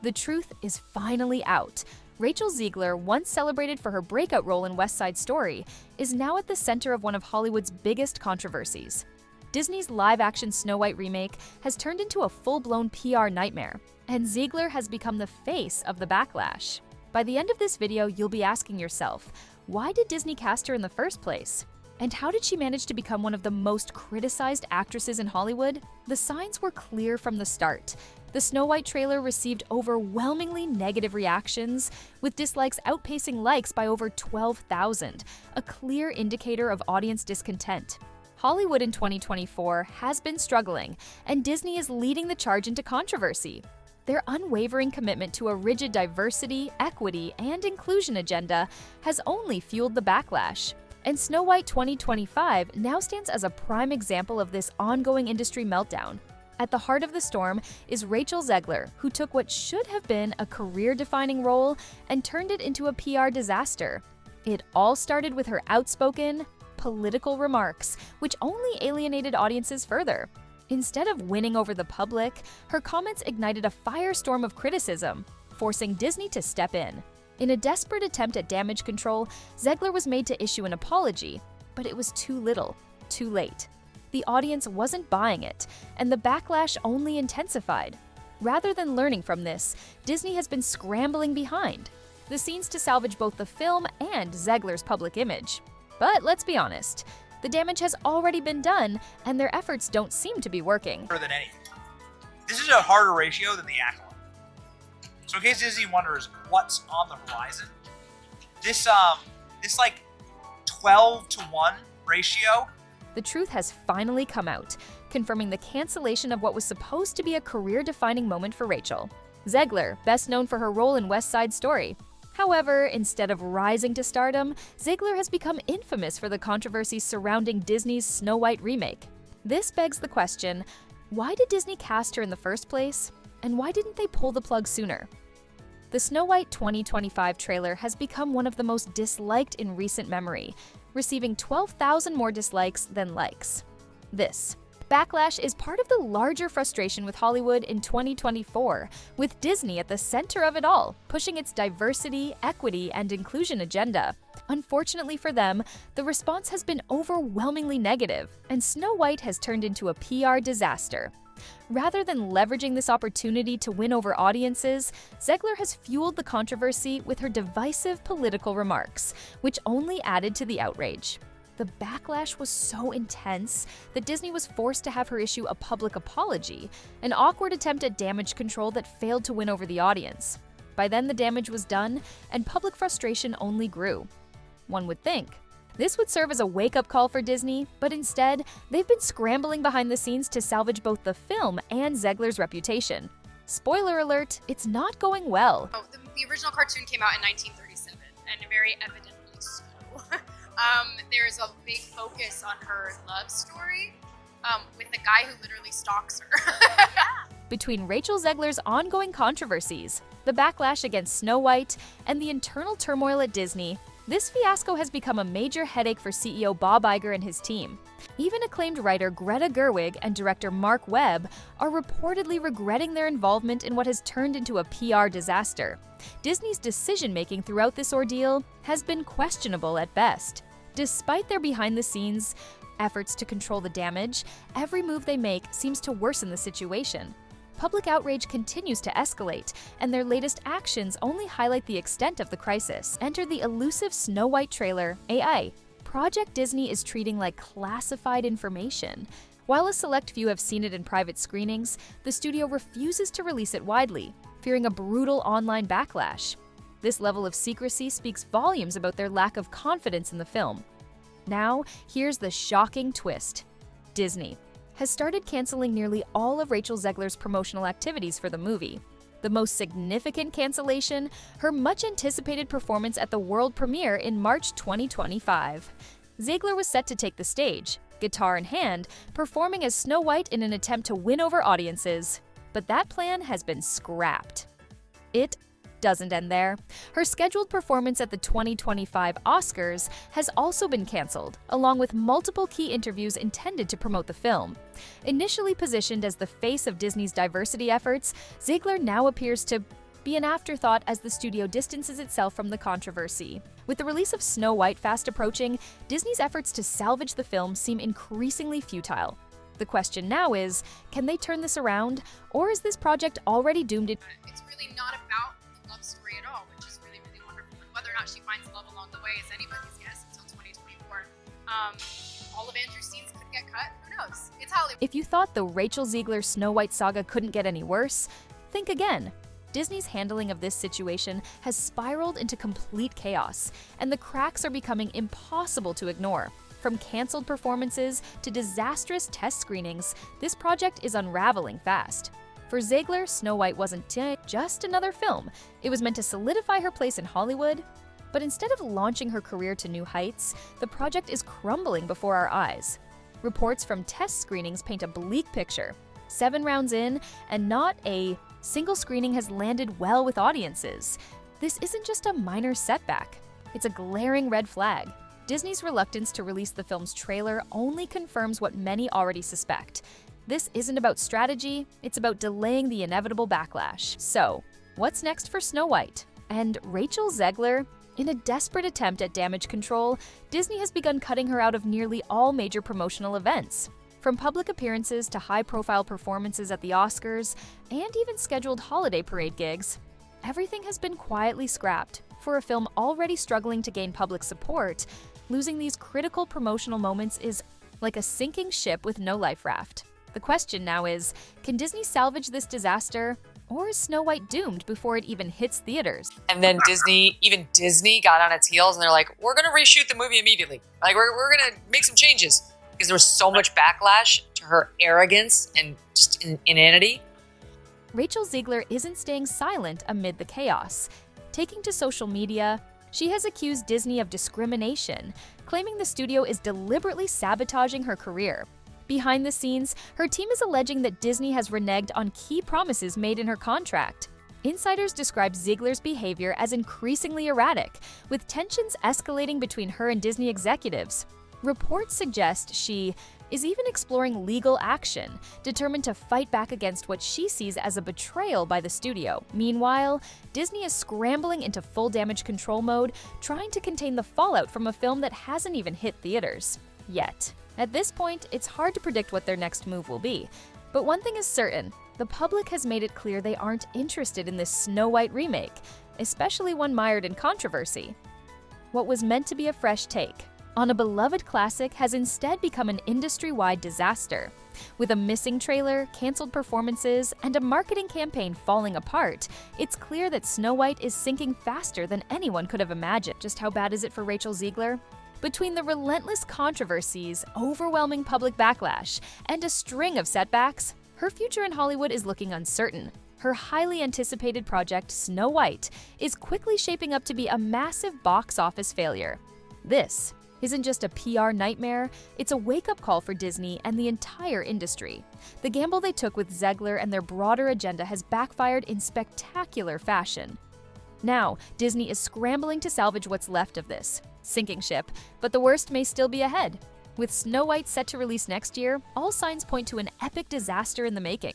The truth is finally out. Rachel Zegler, once celebrated for her breakout role in West Side Story, is now at the center of one of Hollywood's biggest controversies. Disney's live-action Snow White remake has turned into a full-blown PR nightmare, and Zegler has become the face of the backlash. By the end of this video, you'll be asking yourself, why did Disney cast her in the first place? And how did she manage to become one of the most criticized actresses in Hollywood? The signs were clear from the start. The Snow White trailer received overwhelmingly negative reactions, with dislikes outpacing likes by over 12,000, a clear indicator of audience discontent. Hollywood in 2024 has been struggling, and Disney is leading the charge into controversy. Their unwavering commitment to a rigid diversity, equity, and inclusion agenda has only fueled the backlash. And Snow White 2025 now stands as a prime example of this ongoing industry meltdown. At the heart of the storm is Rachel Zegler, who took what should have been a career-defining role and turned it into a PR disaster. It all started with her outspoken, political remarks, which only alienated audiences further. Instead of winning over the public, her comments ignited a firestorm of criticism, forcing Disney to step in. In a desperate attempt at damage control, Zegler was made to issue an apology, but it was too little, too late. The audience wasn't buying it, and the backlash only intensified. Rather than learning from this, Disney has been scrambling behind the scenes to salvage both the film and Zegler's public image. But let's be honest, the damage has already been done, and their efforts don't seem to be working. Than anything. This is a harder ratio than the Acolyte. So in case Disney wonders what's on the horizon, this like 12-to-1 ratio. The truth has finally come out, confirming the cancellation of what was supposed to be a career-defining moment for Rachel. Zegler, best known for her role in West Side Story. However, instead of rising to stardom, Zegler has become infamous for the controversy surrounding Disney's Snow White remake. This begs the question, why did Disney cast her in the first place? And why didn't they pull the plug sooner? The Snow White 2025 trailer has become one of the most disliked in recent memory, receiving 12,000 more dislikes than likes. This backlash is part of the larger frustration with Hollywood in 2024, with Disney at the center of it all, pushing its diversity, equity, and inclusion agenda. Unfortunately for them, the response has been overwhelmingly negative, and Snow White has turned into a PR disaster. Rather than leveraging this opportunity to win over audiences, Zegler has fueled the controversy with her divisive political remarks, which only added to the outrage. The backlash was so intense that Disney was forced to have her issue a public apology, an awkward attempt at damage control that failed to win over the audience. By then, the damage was done, and public frustration only grew. One would think this would serve as a wake-up call for Disney, but instead, they've been scrambling behind the scenes to salvage both the film and Zegler's reputation. Spoiler alert, it's not going well. Oh, the original cartoon came out in 1937, and very evidently so. There's a big focus on her love story with a guy who literally stalks her. Between Rachel Zegler's ongoing controversies, the backlash against Snow White, and the internal turmoil at Disney, this fiasco has become a major headache for CEO Bob Iger and his team. Even acclaimed writer Greta Gerwig and director Mark Webb are reportedly regretting their involvement in what has turned into a PR disaster. Disney's decision-making throughout this ordeal has been questionable at best. Despite their behind-the-scenes efforts to control the damage, every move they make seems to worsen the situation. Public outrage continues to escalate, and their latest actions only highlight the extent of the crisis. Enter the elusive Snow White trailer, AI. Project Disney is treating like classified information. While a select few have seen it in private screenings, the studio refuses to release it widely, fearing a brutal online backlash. This level of secrecy speaks volumes about their lack of confidence in the film. Now, here's the shocking twist. Disney has started canceling nearly all of Rachel Zegler's promotional activities for the movie. The most significant cancellation, her much-anticipated performance at the world premiere in March 2025. Zegler was set to take the stage, guitar in hand, performing as Snow White in an attempt to win over audiences. But that plan has been scrapped. It doesn't end there. Her scheduled performance at the 2025 Oscars has also been canceled, along with multiple key interviews intended to promote the film. Initially positioned as the face of Disney's diversity efforts, Zegler now appears to be an afterthought as the studio distances itself from the controversy. With the release of Snow White fast approaching, Disney's efforts to salvage the film seem increasingly futile. The question now is, can they turn this around, or is this project already doomed? It's really not about the love story at all, which is really, really wonderful. And whether or not she finds love along the way is anybody's guess until 2024. All of Andrew's scenes could get cut. Who knows? It's Hollywood. If you thought the Rachel Zegler Snow White saga couldn't get any worse, think again. Disney's handling of this situation has spiraled into complete chaos, and the cracks are becoming impossible to ignore. From canceled performances to disastrous test screenings, this project is unraveling fast. For Zegler, Snow White wasn't just another film. It was meant to solidify her place in Hollywood, but instead of launching her career to new heights, the project is crumbling before our eyes. Reports from test screenings paint a bleak picture. 7 rounds in, and not a single screening has landed well with audiences. This isn't just a minor setback. It's a glaring red flag. Disney's reluctance to release the film's trailer only confirms what many already suspect. This isn't about strategy, it's about delaying the inevitable backlash. So, what's next for Snow White? And Rachel Zegler? In a desperate attempt at damage control, Disney has begun cutting her out of nearly all major promotional events. From public appearances to high-profile performances at the Oscars, and even scheduled holiday parade gigs, everything has been quietly scrapped. For a film already struggling to gain public support, losing these critical promotional moments is like a sinking ship with no life raft. The question now is, can Disney salvage this disaster, or is Snow White doomed before it even hits theaters? And then even Disney got on its heels and they're like, we're going to reshoot the movie immediately. Like, we're going to make some changes. Because there was so much backlash to her arrogance and just inanity. Rachel Zegler isn't staying silent amid the chaos. Taking to social media, she has accused Disney of discrimination, claiming the studio is deliberately sabotaging her career. Behind the scenes, her team is alleging that Disney has reneged on key promises made in her contract. Insiders describe Zegler's behavior as increasingly erratic, with tensions escalating between her and Disney executives. Reports suggest she is even exploring legal action, determined to fight back against what she sees as a betrayal by the studio. Meanwhile, Disney is scrambling into full damage control mode, trying to contain the fallout from a film that hasn't even hit theaters yet. At this point, it's hard to predict what their next move will be. But one thing is certain, the public has made it clear they aren't interested in this Snow White remake, especially one mired in controversy. What was meant to be a fresh take on a beloved classic has instead become an industry-wide disaster. With a missing trailer, canceled performances, and a marketing campaign falling apart, it's clear that Snow White is sinking faster than anyone could have imagined. Just how bad is it for Rachel Zegler? Between the relentless controversies, overwhelming public backlash, and a string of setbacks, her future in Hollywood is looking uncertain. Her highly anticipated project, Snow White, is quickly shaping up to be a massive box office failure. This isn't just a PR nightmare, it's a wake-up call for Disney and the entire industry. The gamble they took with Zegler and their broader agenda has backfired in spectacular fashion. Now, Disney is scrambling to salvage what's left of this sinking ship, but the worst may still be ahead. With Snow White set to release next year, all signs point to an epic disaster in the making.